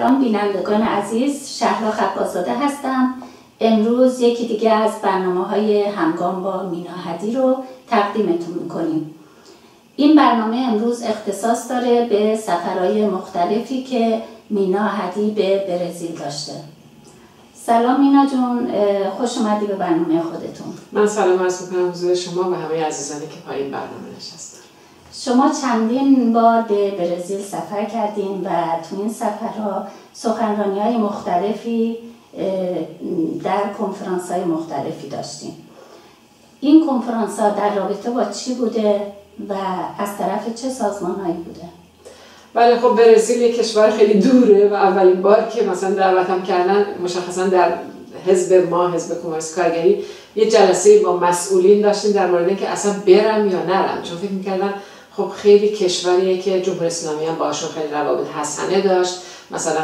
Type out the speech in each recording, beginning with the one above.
سلام بینندگان عزیز، شهلا خبازاده هستم. امروز یکی دیگه از برنامه‌های همگام با مینا هدی رو تقدیمتون می‌کنیم. این برنامه امروز اختصاص داره به سفرهای مختلفی که مینا هدی به برزیل داشته. سلام مینا جون، خوش اومدی به برنامه خودتون. من سلام عرض می‌کنم حضور شما و همه عزیزانی که پایین برنامه نشستن. شما چندین بار به برزیل سفر کردین و تو این سفرها سخنرانی‌های مختلفی در کنفرانس‌های مختلفی داشتین. این کنفرانس‌ها در رابطه با چی بوده و از طرف چه سازمان‌هایی بوده؟ بله، خب برزیل یک کشور خیلی دوره و اولین بار که مثلا دعوتم کردن مشخصا در حزب ما، حزب کمونیست کارگری، یه جلسه با مسئولین داشتیم در مورد اینکه اصلا برم یا نرم، چون فکر می‌کردن خب خیلی کشوریه که جمهوری اسلامی هم باشون خیلی روابط حسنه داشت. مثلا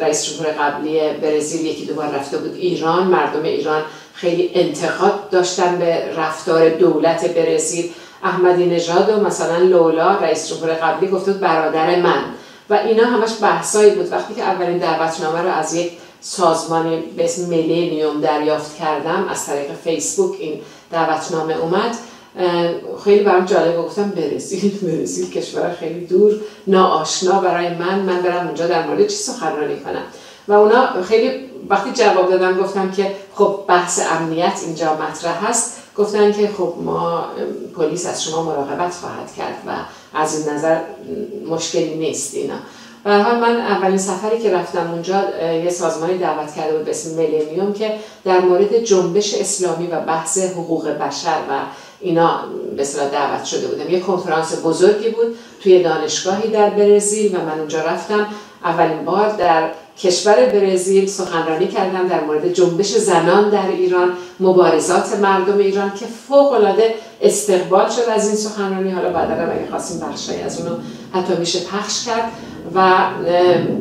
رئیس جمهور قبلی برزیل یکی دو بار رفته بود ایران، مردم ایران خیلی انتقاد داشتن به رفتار دولت برزیل. احمدی نژاد و مثلا لولا رئیس جمهور قبلی گفته بود برادر من و اینا همش بحثایی بود. وقتی که اولین دعوتنامه رو از یک سازمان به اسم میلینیوم دریافت کردم، از طریق فیسبوک این دعوتنامه اومد، خیلی برام جالب، گفتم برزیل کشور خیلی دور ناآشنا برای من برم اونجا در مورد چی سخنرانی کنم. و اونا خیلی وقتی جواب دادن گفتم که خب بحث امنیت اینجا مطرح هست، گفتن که خب ما پلیس از شما مراقبت خواهد کرد و از این نظر مشکلی نیست اینا. به هر حال من اولین سفری که رفتم اونجا یه سازمانی دعوت کرده بود به اسم میلینیوم که در مورد جنبش اسلامی و بحث حقوق بشر و اینا به اصطلاح دعوت شده بودم. یه کنفرانس بزرگی بود توی دانشگاهی در برزیل و من اونجا رفتم. اولین بار در کشور برزیل سخنرانی کردم در مورد جنبش زنان در ایران، مبارزات مردم ایران که فوق‌العاده استقبال شد از این سخنرانی. حالا بعدا اگه خواستیم بخشی از اونو حتی میشه پخش کرد. و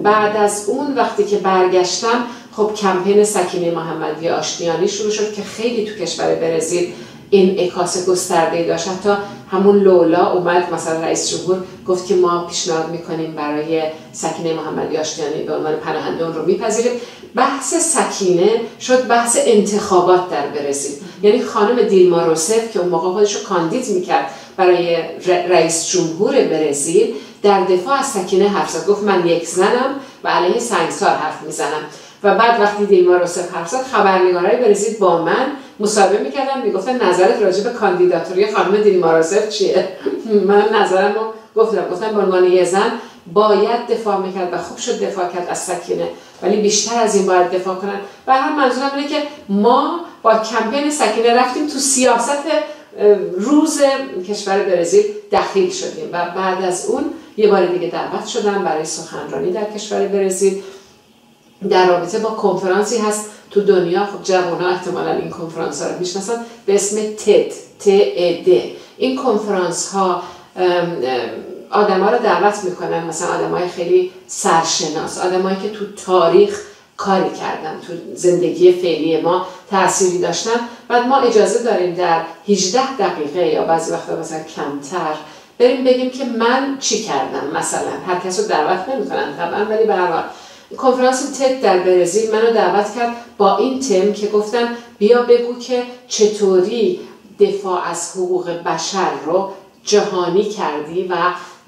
بعد از اون وقتی که برگشتم، خب کمپین سکینه محمدی آشتیانی شروع شد که خیلی تو کشور برزیل این انعکاس گسترده‌ای داشت. حتی همون لولا اومد، مثلا رئیس جمهور گفت که ما پیشنهاد میکنیم برای سکینه محمدی آشتیانی به عنوان پناهنده اون رو میپذیریم. بحث سکینه شد بحث انتخابات در برزیل. یعنی خانم دیلما روسف که اون موقع خودش رو کاندید میکرد برای رئیس جمهور برزیل، در دفاع از سکینه حرف زد. گفت من یک زنم و علیه سنگسار حرف میزنم. و بعد وقتی دیلما روسف حرف زد، خبرنگارای برزیل با من مصاحبه میکردن، میگفتن نظرت راجع به کاندیداتوری خانم دیلما روسف چیه؟ من نظرمو گفتم به عنوان یه زن باید دفاع میکرد و خوب شد دفاع کرد از سکینه، ولی بیشتر از این باید دفاع کنن. به هر حال منظورم اینه که ما با کمپین سکینه رفتیم تو سیاست روز کشور برزیل دخیل شدیم و بعد از اون یه بار دیگه دعوت شدم برای سخنرانی در کشور برزیل در رابطه با کنفرانسی هست تو دنیا. خب جوان‌ها احتمالاً این کنفرانس ها رو میشناسن به اسم TED. این کنفرانس ها آدم‌ها رو دعوت میکنن، مثلا آدم‌های خیلی سرشناس، آدم‌هایی که تو تاریخ کاری کردن، تو زندگی فعلی ما تأثیری داشتن. بعد ما اجازه داریم در 18 دقیقه یا بعضی وقتا مثلا کمتر بریم بگیم که من چی کردم. مثلا هر کس رو دعوت نمی‌کنن طبعا، ولی به هر حال کنفرانس تد در برزیل منو دعوت کرد با این تم که گفتن بیا بگو که چطوری دفاع از حقوق بشر رو جهانی کردی و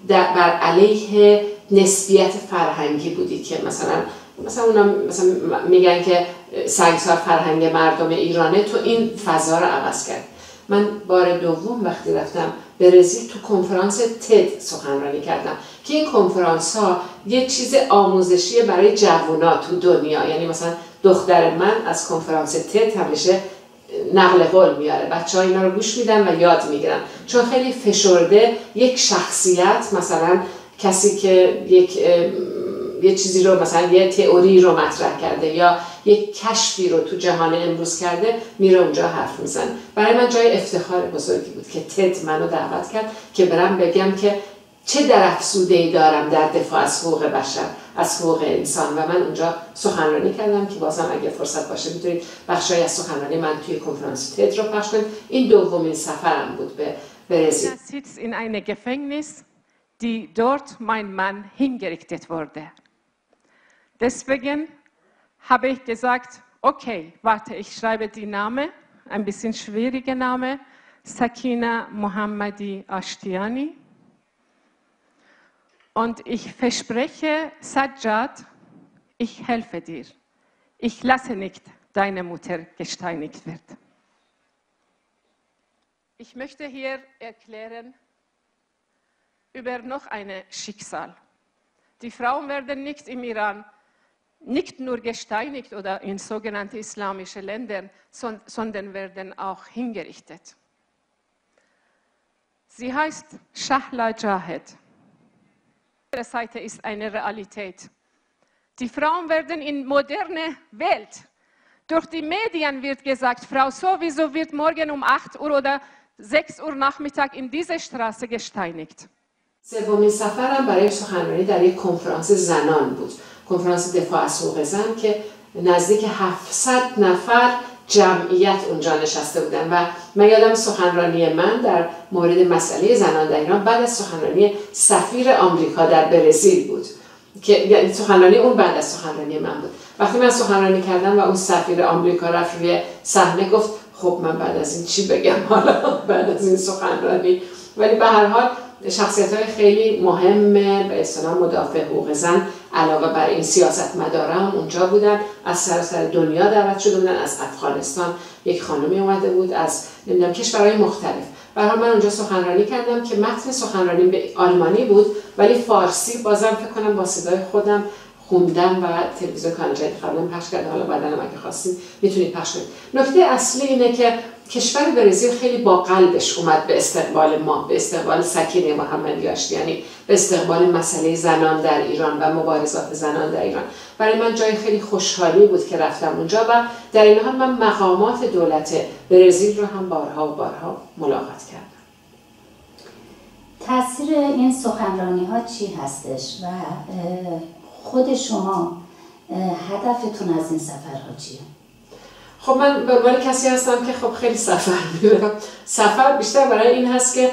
بر علیه نسبیت فرهنگی بودی که مثلا اونا مثلا میگن که سنگسار فرهنگ مردم ایرانه، تو این فضا رو عوض کرد. من بار دوم وقتی رفتم برزیل تو کنفرانس تد سخنرانی کردم که این کنفرانس ها یه چیز آموزشی برای جوونا تو دنیا. یعنی مثلا دختر من از کنفرانس تد همیشه نقل قول میاره، بچه‌ها اینا رو گوش میدن و یاد میگیرن، چون خیلی فشرده یک شخصیت، مثلا کسی که یه چیزی رو مثلا یه تئوری رو مطرح کرده یا یک کشفی رو تو جهان امروز کرده، میره اونجا حرف میزنه. برای من جای افتخار بزرگی بود که تد منو دعوت کرد که برم بگم که چه درافزوده‌ای دارم در دفاع از حقوق بشر، از حقوق انسان. و من اونجا سخنرانی کردم که بازم اگه فرصت باشه میتونید بخشای از سخنرانی من توی کنفرانس تد رو پخش کنید. این دومین سفرم بود به برزیل. sitzt in einem Gefängnis, die dort mein Mann hingerichtet wurde. Deswegen habe ich gesagt, okay, warte, ich schreibe die Name, ein bisschen schwierige Name, Sakina Mohammadi Ashtiani. Und ich verspreche, Sajjad, ich helfe dir. Ich lasse nicht deine Mutter gesteinigt werden. Ich möchte hier erklären über noch ein Schicksal. Die Frauen werden nicht im Iran nicht nur gesteinigt oder in sogenannte islamische Ländern, sondern werden auch hingerichtet. Sie heißt Shahla Jahed. Die andere Seite ist eine Realität. Die Frauen werden in moderne Welt. Durch die Medien wird gesagt, Frau sowieso wird morgen um 8 Uhr oder 6 Uhr Nachmittag in dieser Straße gesteinigt. سومین سفرم برای سخنرانی در یک کنفرانس زنان بود. کنفرانس دفاع از حقوق زن که نزدیک 700 نفر جمعیت اونجا نشسته بودن و من یادم سخنرانی من در مورد مسئله زنان در ایران بعد از سخنرانی سفیر آمریکا در برزیل بود که یعنی سخنرانی اون بعد از سخنرانی من بود. وقتی من سخنرانی کردم و اون سفیر آمریکا رفت روی صحنه گفت خب من بعد از این چی بگم حالا بعد از این سخنرانی، ولی به هر حال شخصیت‌های خیلی مهم به اصطلاح مدافع حقوق زن علاوه بر این سیاستمداران اونجا بودن، از سراسر دنیا دعوت شده بودن، از افغانستان یک خانمی اومده بود، از نمیدونم کشورهای مختلف. به هر حال من اونجا سخنرانی کردم که متن سخنرانی به آلمانی بود ولی فارسی بازم فکر کنم با صدای خودم خوندم و تلویزیون کانال جدید قبلا پخش کردم، حالا بعداً اگه خواستین میتونید پخش کنید. نکته اصلی اینه که کشور برزیل خیلی با قلبش اومد به استقبال ما، به استقبال سکینه محمدی آشتیانی، به استقبال مسئله زنان در ایران و مبارزات زنان در ایران. برای من جای خیلی خوشحالی بود که رفتم اونجا و در این حال من مقامات دولت برزیل رو هم بارها و بارها ملاقات کردم. تاثیر این سخنرانی ها چی هستش و خود شما هدفتون از این سفرها چیه؟ خب من به عنوان کسی هستم که خب خیلی سفر میرم. سفر بیشتر برای این هست که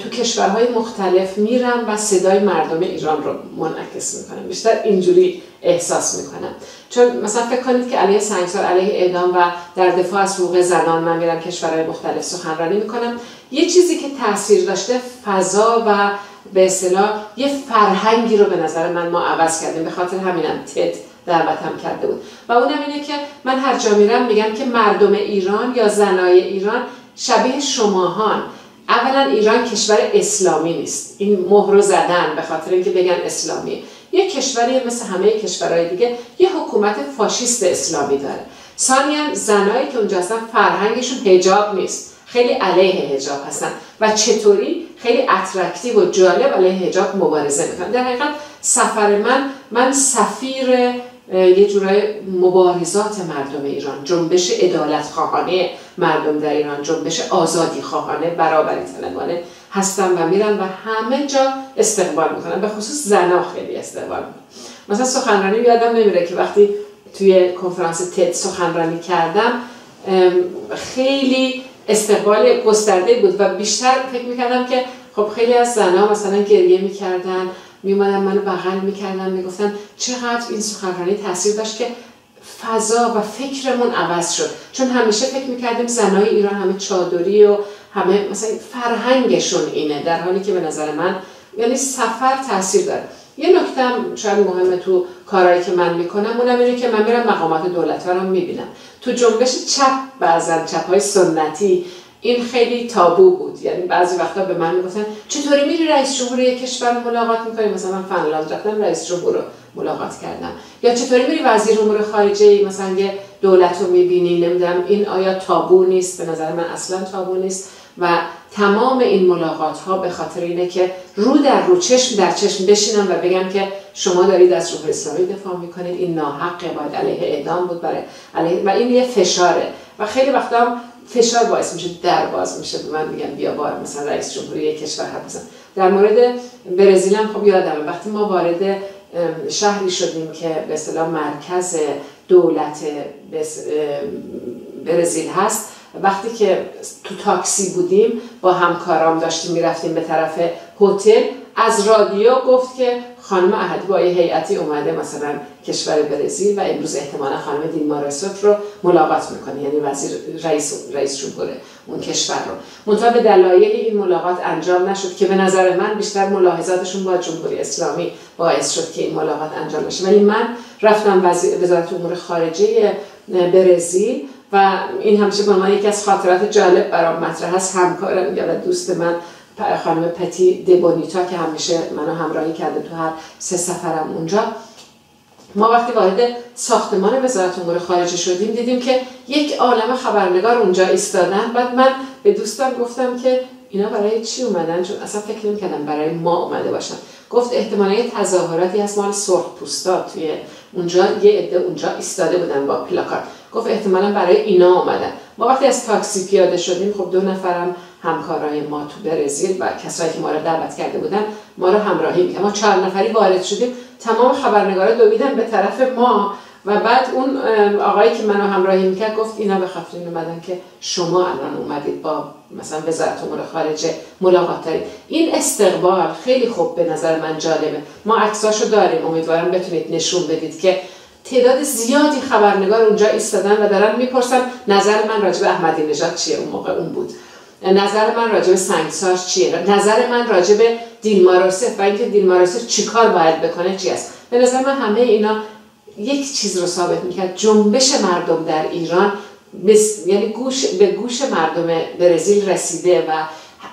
تو کشورهای مختلف میرم و صدای مردم ایران رو منعکس میکنم. بیشتر اینجوری احساس میکنم. چون مثلا فکر کنید که علیه سنگسار، علیه اعدام و در دفاع از حقوق زنان من میرم کشورهای مختلف سخنرانی میکنم. یه چیزی که تاثیر داشته فضا و به اصطلاح یه فرهنگی رو به نظر من ما عوض کردیم. به خاطر همینم تد دعوتم کرده بود و اونم اینه که من هر جا میرم میگم که مردم ایران یا زنای ایران شبیه شماهان. اولا ایران کشور اسلامی نیست، این مهر رو زدن به خاطر اینکه بگن اسلامی. یه کشوری مثل همه کشورهای دیگه یه حکومت فاشیست اسلامی داره. ثانیاً زنایی که اونجا هستن فرهنگشون حجاب نیست، خیلی علیه حجاب هستن و چطوری خیلی اترکتیو و جالب علیه حجاب مبارزه میکنن. در حقیقت سفر من سفیر یه جورای مبارزات مردم ایران، جنبش عدالت خواهانه مردم در ایران، جنبش آزادی خواهانه، برابری طلبانه هستم و میرم و همه جا استقبال میکنم. به خصوص زنها خیلی استقبال میکنم. مثلا سخنرانی یادم نمیره که وقتی توی کنفرانس تد سخنرانی کردم خیلی استقبال گسترده بود و بیشتر فکر میکردم که خب خیلی از زنها مثلا گریه میکردن، میومدن منو بغل میکردن، میگفتن چقدر این سخنرانی تاثیر داشت که فضا و فکرمون عوض شد. چون همیشه فکر میکردیم زنای ایران همه چادری و همه مثلا فرهنگشون اینه، در حالی که به نظر من یعنی سفر تاثیر داره. یه نکته هم شاید مهمه تو کارهایی که من میکنم اونم اینه که من میرم مقامات دولت‌ها رو میبینم. تو جنبش چپ بعضن چپ‌های سنتی این خیلی تابو بود، یعنی بعضی وقتا به من میگفتن چطوری میری رئیس جمهور یک کشور رو ملاقات میکنی؟ مثلا من فنلاند رفتم رئیس جمهور رو ملاقات کردم. یا چطوری میری وزیر امور خارجه مثلا یه دولت رو میبینی؟ نمیدونم این آیا تابو نیست؟ به نظر من اصلا تابو نیست و تمام این ملاقات ها به خاطر اینه که رو در رو چشم در چشم بشینم و بگم که شما دارید از جمهوری اسلامی دفاع میکنید، این ناحقه، باید علیه اعدام بود برای علیه و این یه فشاره و خیلی وقتا هم فشار باعث میشه در باز میشه به من میگن بیا بار مثلا رئیس جمهوری یک کشور حرف بزن. در مورد برزیل هم خب یادمه وقتی ما وارد شهری شدیم که به اصطلاح مرکز دولت برزیل هست، وقتی که تو تاکسی بودیم با همکارام داشتیم میرفتیم به طرف هتل، از رادیو گفت که خانم احدی با یه هیئتی اومده مثلا کشور برزیل و امروز احتمالا خانم دیلما روسف رو ملاقات میکنه، یعنی وزیر رئیس جمهور اون کشور رو. منتها به دلایل این ملاقات انجام نشد که به نظر من بیشتر ملاحظاتشون با جمهوری اسلامی باعث شد که این ملاقات انجام نشه. ولی من رفتم وزارت امور خارجه برزیل و این همیشه به عنوان یکی از خاطرات جالب برام مطرح است. همکارم یا دوست من خانم پتی دبونیتا که همیشه منو همراهی کرده تو هر 3 سفرم اونجا، ما وقتی وارد ساختمان وزارت امور خارجه شدیم دیدیم که یک عالمه خبرنگار اونجا ایستادن. بعد من به دوستم گفتم که اینا برای چی اومدن؟ چون اصلا فکر نمی‌کردم برای ما اومده باشن. گفت احتمالاً یه تظاهراتی هست مال سرخپوستا توی اونجا، یه عده اونجا ایستاده بودن با پلاکارد. گفت احتمالاً برای اینا اومدن. ما وقتی از تاکسی پیاده شدیم، خب 2 نفرم همکارای ما تو برزیل و کسایی که ما رو دعوت کرده بودن ما رو همراهی می‌کردن. ما 4 نفری وارد شدیم، تمام خبرنگارا دویدن به طرف ما و بعد اون آقایی که منو همراهی می‌کرد گفت اینا به خاطر این اومدن که شما الان اومدید با مثلا وزارت امور خارجه ملاقات دارید. این استقبال خیلی خوب به نظر من جالبه. ما عکساشو داریم، امیدوارم بتونید نشون بدید که تعداد زیادی خبرنگار اونجا ایستادن و دارن میپرسن نظر من راجع به احمدی نژاد چیه، اون موقع اون بود، نظر من راجع به سنگسار چیه، نظر من راجع به دیلما روسف و اینکه دیلما روسف چیکار باید بکنه چی است. به نظر من همه اینا یک چیز رو ثابت میکرد، جنبش مردم در ایران یعنی به گوش مردم برزیل رسیده و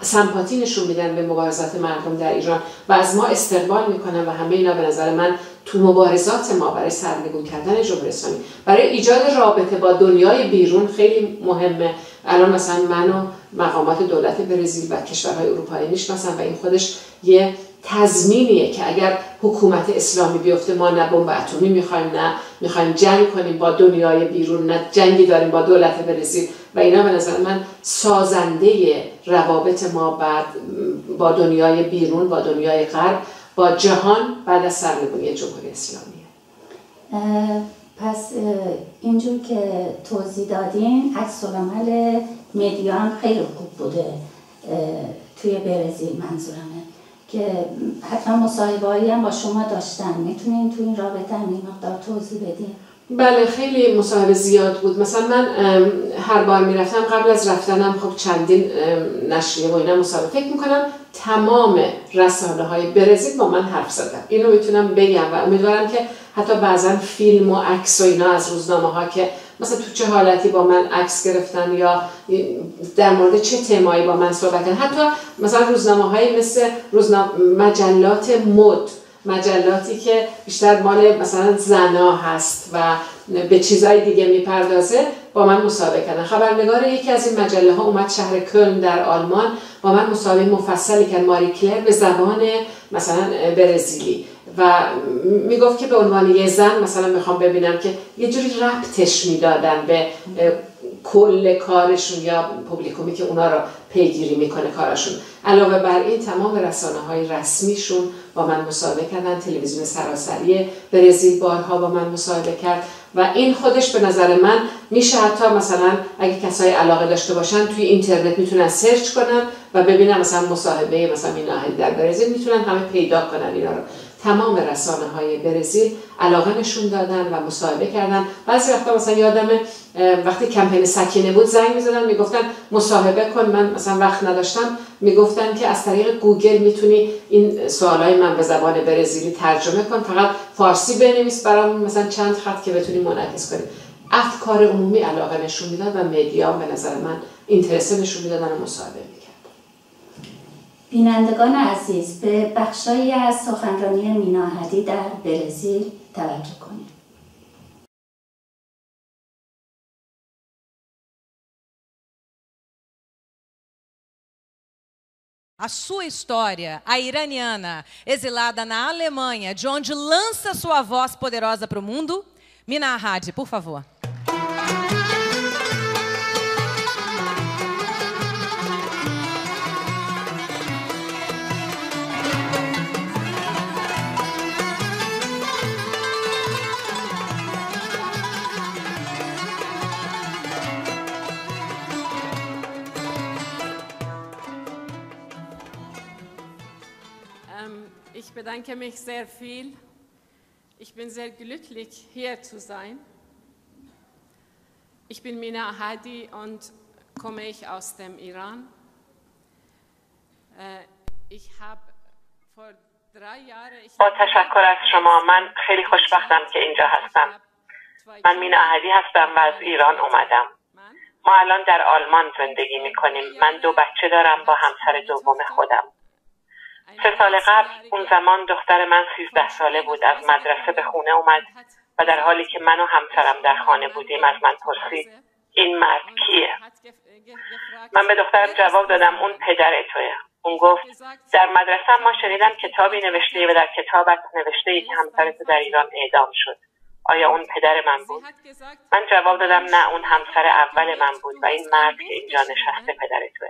سمپاتی نشون میدن به مبارزات مردم در ایران و از ما استقبال میکنن و همه اینا به نظر من تو مبارزات ما برای سرنگون کردن جمهوری اسلامی، برای ایجاد رابطه با دنیای بیرون خیلی مهمه. الان مثلا من و مقامات دولت برزیل و کشورهای اروپایی میشناسن و این خودش یه تضمینیه که اگر حکومت اسلامی بیفته ما نه بمب اتمی میخوایم، نه میخوایم جنگ کنیم با دنیای بیرون، نه جنگی داریم با دولت برزیل و اینا به نظر من سازنده روابط ما بعد با دنیای بیرون، با دنیای غرب، با جهان بعد از سرنگونی جمهوری اسلامیه. پس اینجور که توضیح دادین عکس‌العمل مدیان خیلی خوب بوده توی برزیل، منظورمه که حتما مصاحبه‌ای هم با شما داشتن. میتونین تو این رابطه هم این مقدار توضیح بدین؟ بله خیلی مصاحبه زیاد بود. مثلا من هر بار میرفتم قبل از رفتنم خب چندین نشریه و اینا مصاحبه، فکر میکنم تمام رسانه‌های برزیل با من حرف زدن. اینو میتونم بگم و امیدوارم که حتی بعضا فیلم و عکس و اینا از روزنامه‌ها که مثلا تو چه حالتی با من عکس گرفتن یا در مورد چه تمایی با من صحبت کردن، حتی مثلا روزنامه‌های مثل مجلات مد، مجلاتی که بیشتر مال مثلا زنا هست و به چیزای دیگه میپردازه، با من مصاحبه کردن. خبرنگار یکی از این مجله ها اومد شهر کلن در آلمان با من مصاحبه مفصلی کرد، ماری کلر، به زبان مثلا برزیلی و میگفت که به عنوان یه زن مثلا میخوام ببینم که یه جوری ربطش میدادن به کل کارشون یا پوبلیکومی که اونا رو پیگیری میکنه کارشون. علاوه بر این تمام رسانه‌های رسمیشون با من مصاحبه کردن، تلویزیون سراسری برزیل بارها با من مصاحبه کرد و این خودش به نظر من میشه حتی مثلا اگه کسای علاقه داشته باشن توی اینترنت میتونن سرچ کنن و ببینن مثلا مصاحبه مثلا مینا احدی در برزیل، میتونن همه پیدا کنن اینا رو. تمام رسانه‌های برزیل علاقه نشون دادن و مصاحبه کردن. بعضی وقتا مثلا یادم وقتی کمپین سکینه بود زنگ می‌زدن میگفتن مصاحبه کن، من مثلا وقت نداشتم، میگفتن که از طریق گوگل میتونی این سوالای من به زبان برزیلی ترجمه کن، فقط فارسی بنویس برام مثلا چند خط که بتونی منعکس کنی. افکار عمومی علاقه نشون میداد و مدیا به نظر من اینترس نشون میدادن و مصاحبه می‌کردن. بینندگان عزیز، به بخشایی از سخنرانی مینا احدی در برزیل توجه کنید. A sua história, a iraniana, exilada na Alemanha, de onde lança sua voz poderosa para o mundo. Mina Ahadi, por favor. Ich bedanke mich sehr viel. Ich bin sehr glücklich, hier zu sein. Ich bin Mina Ahadi und komme ich aus dem Iran. Ich habe vor 3 Jahren با تشکر از شما. من خیلی خوشبختم که اینجا هستم. من مینا احدی هستم و از ایران اومدم. ما الان در آلمان زندگی میکنیم. من 2 بچه دارم با همسر دوم خودم. 3 سال قبل اون زمان دختر من 13 ساله بود. از مدرسه به خونه اومد و در حالی که من و همسرم در خانه بودیم از من پرسید این مرد کیه؟ من به دخترم جواب دادم اون پدر توه. اون گفت در مدرسه ما شنیدم کتابی نوشته و در کتابت نوشته که همسرت در ایران اعدام شد. آیا اون پدر من بود؟ من جواب دادم نه، اون همسر اول من بود و این مرد که اینجا نشسته پدر توه.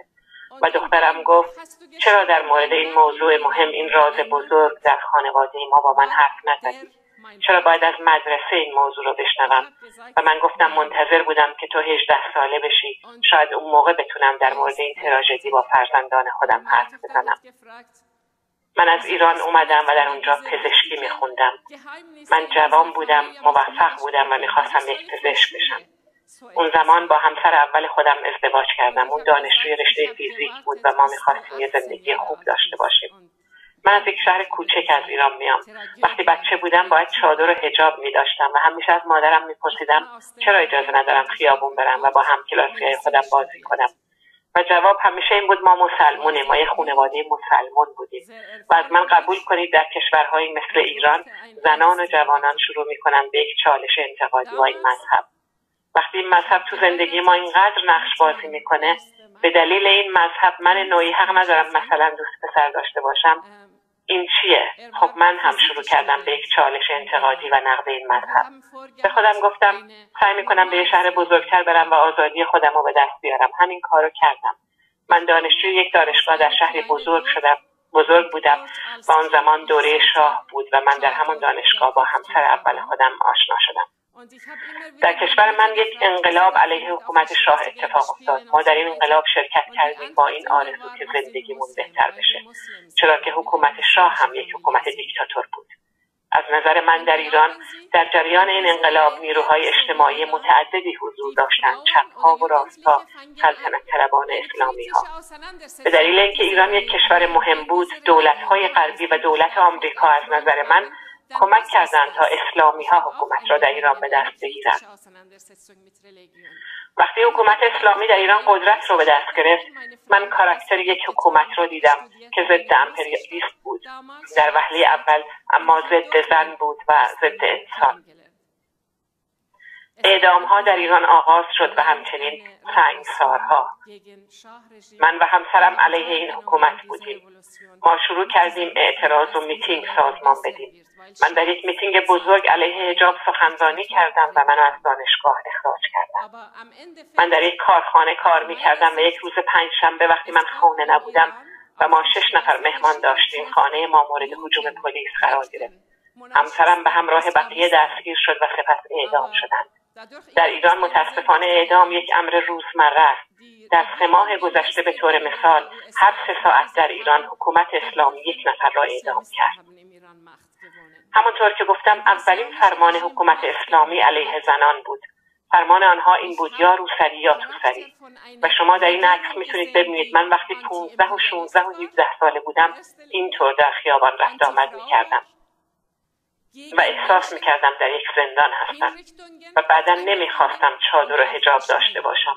و دخترم گفت چرا در مورد این موضوع مهم، این راز بزرگ در خانواده ما با من حرف نزدی؟ چرا باید از مدرسه این موضوع رو بشنوم؟ و من گفتم منتظر بودم که تو 18 ساله بشی. شاید اون موقع بتونم در مورد این تراژدی با فرزندان خودم حرف بزنم. من از ایران اومدم و در اونجا پزشکی میخوندم. من جوان بودم، موفق بودم و میخواستم یک پزشک بشم. اون زمان با همسر اول خودم ازدواج کردم. اون دانشجوی رشته فیزیک بود و ما میخواستیم یه زندگی خوب داشته باشیم. من از یک شهر کوچک از ایران میام. وقتی بچه بودم باید چادر و حجاب میداشتم و همیشه از مادرم میپرسیدم چرا اجازه ندارم خیابون برم و با همکلاسی‌های خودم بازی کنم. و جواب همیشه این بود ما مسلمونیم، ما یه خانواده مسلمان بودیم و از من قبول کنید در کشورهایی مثل ایران زنان و جوانان شروع میکنن به یک چالش انتقادی با این مذهب. وقتی این مذهب تو زندگی ما اینقدر نقش بازی میکنه، به دلیل این مذهب من نوعی حق ندارم مثلا دوست پسر داشته باشم. این چیه؟ خب من هم شروع کردم به یک چالش انتقادی و نقد این مذهب. به خودم گفتم سعی میکنم به یه شهر بزرگتر برم و آزادی خودم رو به دست بیارم. همین کارو کردم. من دانشجوی یک دانشگاه در شهری بزرگ بودم و آن زمان دوره شاه بود و من در همون دانشگاه با همسر اول خودم آشنا شدم. در کشور من یک انقلاب علیه حکومت شاه اتفاق افتاد. ما در این انقلاب شرکت کردیم با این آرزو که زندگیمون بهتر بشه، چرا که حکومت شاه هم یک حکومت دیکتاتور بود. از نظر من در ایران در جریان این انقلاب نیروهای اجتماعی متعددی حضور داشتند، چپ‌ها و راست‌ها، سلطنت طلبان اسلامی‌ها. به دلیل اینکه ایران یک کشور مهم بود، دولت‌های غربی و دولت آمریکا از نظر من کمک کردند تا اسلامی‌ها حکومت را در ایران به دست بگیرند. وقتی حکومت اسلامی در ایران قدرت را به دست گرفت، من کاراکتر یک حکومت را دیدم که ضد امپریالیست بود در وهله اول، اما ضد زن بود و ضد انسان. اعدام‌ها در ایران آغاز شد و همچنین سنگسارها. من و همسرم علیه این حکومت بودیم. ما شروع کردیم اعتراض و میتینگ سازمان بدیم. من در یک میتینگ بزرگ علیه حجاب سخنرانی کردم و منو از دانشگاه اخراج کردم. من در یک کارخانه کار میکردم و یک روز پنجشنبه وقتی من خانه نبودم و ما 6 نفر مهمان داشتیم، خانه ما مورد هجوم پلیس قرار گرفت. همسرم به همراه بقیه دستگیر شد و سپس اعدام شدند. در ایران متاسفانه اعدام یک امر روزمره است. در 3 ماه گذشته به طور مثال هر 3 ساعت در ایران حکومت اسلامی 1 نفر را اعدام کرد. همونطور که گفتم اولین فرمان حکومت اسلامی علیه زنان بود. فرمان آنها این بود یا روسری یا توسری. و شما در این عکس میتونید ببینید من وقتی 15 و 16 و 17 ساله بودم اینطور در خیابان رفت آمد میکردم و احساس میکردم در یک زندان هستم و بعدا نمیخواستم چادر و حجاب داشته باشم.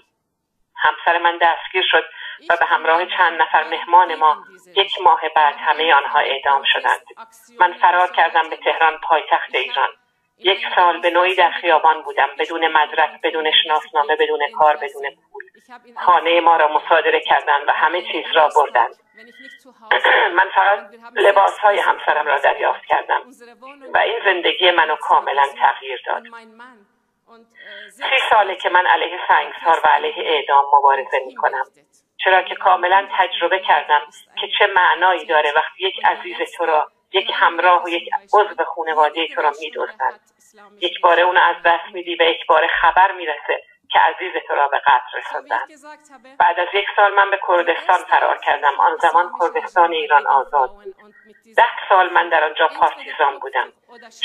همسر من دستگیر شد و به همراه چند نفر مهمان ما 1 ماه بعد همه آنها اعدام شدند. من فرار کردم به تهران، پایتخت ایران. 1 سال به نوعی در خیابان بودم، بدون مدرک، بدون شناسنامه، بدون کار، بدون پول. خانه ما را مصادره کردند و همه چیز را بردند. من فقط لباسهای همسرم را دریافت کردم و این زندگی منو کاملا تغییر داد. 30 ساله که من علیه سنگسار و علیه اعدام مبارزه میکنم، چرا که کاملا تجربه کردم که چه معنایی داره وقتی یک عزیز تو را، یک همراه و یک عضو خانواده تو را میدزدند. یک باره اونو از دست میدی و یک باره خبر میرسه که عزیز تو را به قتل رساندند. بعد از 1 سال من به کردستان فرار کردم. آن زمان کردستان ایران آزاد بود. 10 سال من در آنجا پارتیزان بودم.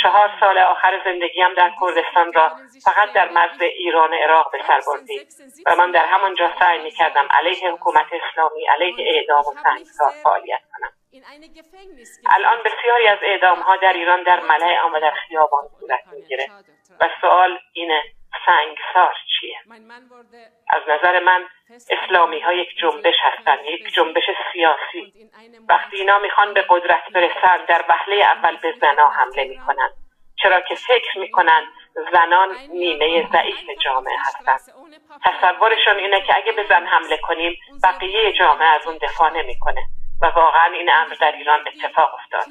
4 سال آخر زندگیم در کردستان را فقط در مرز ایران و عراق به سر بردیم و من در همانجا سعی می‌کردم علیه حکومت اسلامی، علیه اعدام و سنگسار فعالیت کنم. الان بسیاری از اعدام‌ها در ایران در ملأ عام و در خیابان صورت می‌گیرد و سوال اینه سنگسار چیه؟ از نظر من اسلامی‌ها یک جنبش هستند، یک جنبش سیاسی. وقتی اینا میخوان به قدرت برسن در وهله اول به زنان حمله میکنن، چرا که فکر میکنن زنان نیمه ضعیف جامعه هستند. تصورشون اینه که اگه به زن حمله کنیم بقیه جامعه از اون دفاع نمیکنه و واقعا این امر در ایران اتفاق افتاد.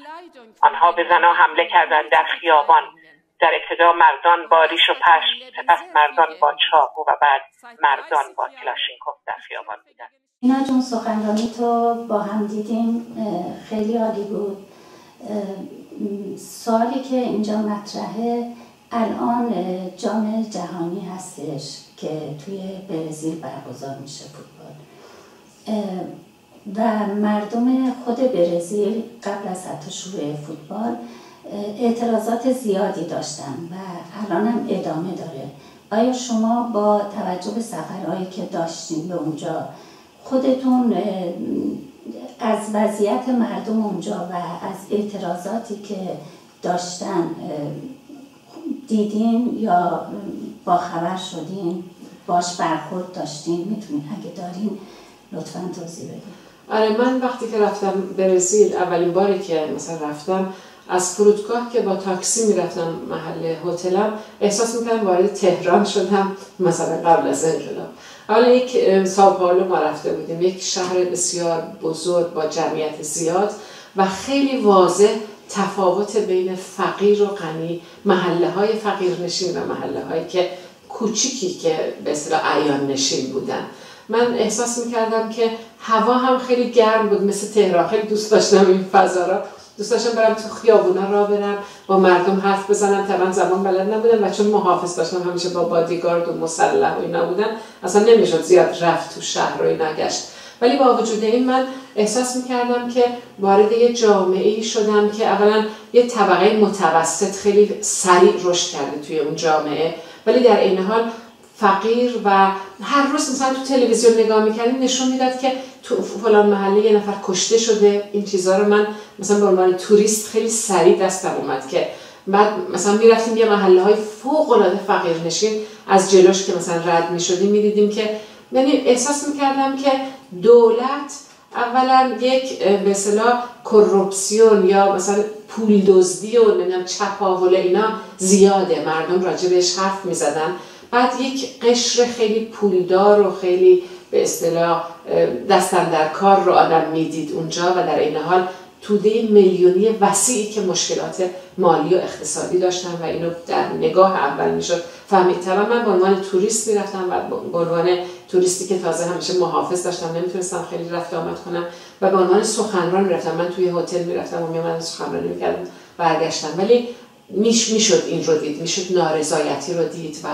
آنها به زنان حمله کردن در خیابان، در ابتدا مردان با ریش و پشم، سپس مردان با چاقو و بعد مردان با کلاشینکوف در خیابان بودند. اینا جون سخنرانی تو با هم دیدیم، خیلی عالی بود. سوالی که اینجا مطرحه، الان جام جهانی هستش که توی برزیل برگزار میشه فوتبال و مردم خود برزیل قبل از حتی شروع فوتبال اعتراضات زیادی داشتن و الان هم ادامه داره. آیا شما با توجه به سفرهایی که داشتین به اونجا خودتون از وضعیت مردم اونجا و از اعتراضاتی که داشتن دیدین یا با خبر شدین، باش برخورد داشتین؟ میتونین اگه دارین لطفاً توضیح بدین. آره، من وقتی که رفتم برزیل، اولین باری که مثلا رفتم از فرودگاه که با تاکسی میرفتم محل هتلم، احساس میکردم وارد تهران شدم مثلا قبل از انقلاب. حالا یک ساو پائولو ما رفته بودیم، یک شهر بسیار بزرگ با جمعیت زیاد و خیلی واضح تفاوت بین فقیر و غنی، محله های فقیر نشین و محله هایی که کوچیکی که به اصطلاح عیان نشین بودن. من احساس میکردم که هوا هم خیلی گرم بود مثل تهران. خیلی دوست داشتم این فضا را، دوست داشتم برم تو خیابونا راه برم، با مردم حرف بزنم. طبعا زبان بلد نبودم و چون محافظ داشتم همیشه با بادیگارد و مسلح و اینا بودن، اصلا نمیشد زیاد رفت تو شهر و اینا گشت. ولی با وجود این من احساس میکردم که وارد یه جامعه‌ای شدم که اولا یه طبقه متوسط خیلی سریع رشد کرده توی اون جامعه، ولی در این حال فقیر و هر روز مثلا تو تلویزیون نگاه میکردیم نشون میداد که تو فلان محله یه نفر کشته شده. این چیزها رو من مثلا به عنوان توریست خیلی سریع دستم اومد که بعد مثلا میرفتیم یه محله های فوق العاده فقیر نشین، از جلوش که مثلا رد میشدیم میدیدیم که، یعنی احساس میکردم که دولت اولا یک به اصطلاح کورپسیون یا مثلا پول دزدی و نمیدونم چپاول اینا زیاده، مردم راجع بهش حرف میزدن. بعد یک قشر خیلی پولدار و خیلی به اصطلاح دستن در کار رو آدم میدید اونجا و در این حال توده میلیونی وسیعی که مشکلات مالی و اقتصادی داشتن و اینو در نگاه اول میشد فهمید. طبعا من به عنوان توریست میرفتم و به عنوان توریستی که تازه همیشه محافظ داشتم، نمیتونستم خیلی رفت آمد کنم و به عنوان سخنران میرفتم. من توی هتل میرفتم و میومدم سخنرانی میکردم، برگشتم. ولی میشد این رو دید، میشد نارضایتی رو دید. و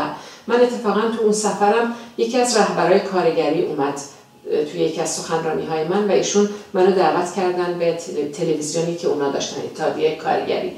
من اتفاقا تو اون سفرم یکی از رهبرای کارگری اومد توی یکی از سخنرانی‌های من و ایشون منو دعوت کردن به تلویزیونی که اونا داشتن، اتحادیه کارگری.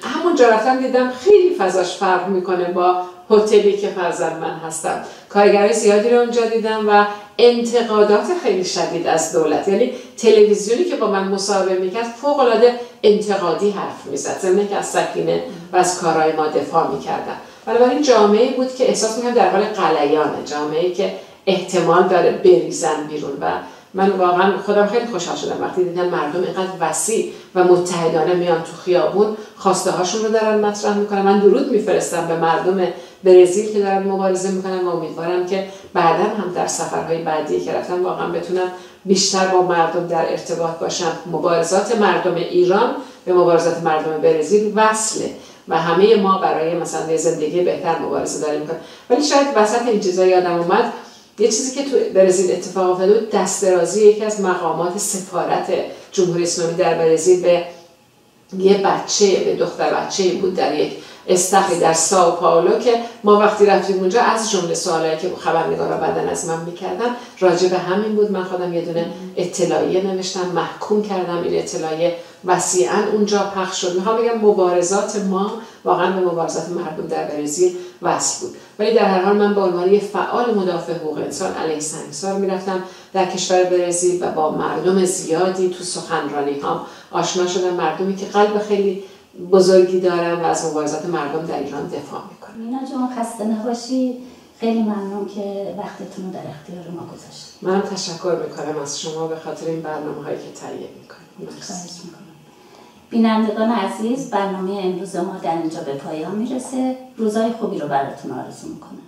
همونجا رفتم دیدم خیلی فضاش فرق میکنه با هتلی که فرضاً من هستم. کارگرای زیادی رو اونجا دیدم و انتقادات خیلی شدید از دولت. یعنی تلویزیونی که با من مصاحبه میکرد فوق العاده انتقادی حرف میزد، ضمن که از سکینه و از کارهای ما دفاع میکردن. بنابراین جامعه‌ای بود که احساس میکنم در حال غلیانه، جامعه‌ای که احتمال داره بریزن بیرون. و من واقعا خودم خیلی خوشحال شدم وقتی دیدم مردم اینقدر وسیع و متحدانه میان تو خیابون، خواسته هاشون رو دارن مطرح میکنن. من درود میفرستم به مردم برزیل که دارن مبارزه میکنن و امیدوارم که بعداً هم در سفرهای بعدی که رفتم واقعا بتونم بیشتر با مردم در ارتباط باشم. مبارزات مردم ایران به مبارزات مردم برزیل وصله و همه ما برای مثلا زندگی بهتر مبارزه داریم میکنیم. ولی شاید وسط این چیزا یادم اومد یه چیزی که تو برزیل اتفاق افتاد بود، دست‌درازی یکی از مقامات سفارت جمهوری اسلامی در برزیل به یه بچه، به دختر بچه‌ای بود در یک استخری در ساو پائولو که ما وقتی رفتیم اونجا از جمله سوالایی که خبرنگارا بعدن از من میکردن راجع به همین بود. من خودم یه دونه اطلاعیه نوشتم، محکوم کردم، این اطلاعیه وسیعاً اونجا پخش شد. میخوام بگم مبارزات ما واقعا به مبارزات مردم در برزیل وصل بود. ولی در هر حال من به عنوان یک فعال مدافع حقوق انسان علیه سنگسار میرفتم در کشور برزیل و با مردم زیادی تو سخنرانی ها آشنا شدم، مردمی که قلب خیلی بزرگی دارن و از مبارزات مردم در ایران دفاع میکنن. مینا جان خسته نباشید، خیلی ممنون که وقتتون رو در اختیار ما گذاشتید. منم تشکر میکنم از شما به خاطر این برنامه‌هایی که تهیه میکنید. خواهش میکنم. بینندگان عزیز، برنامه امروز ما در اینجا به پایان میرسه. روزای خوبی رو براتون آرزو میکنم.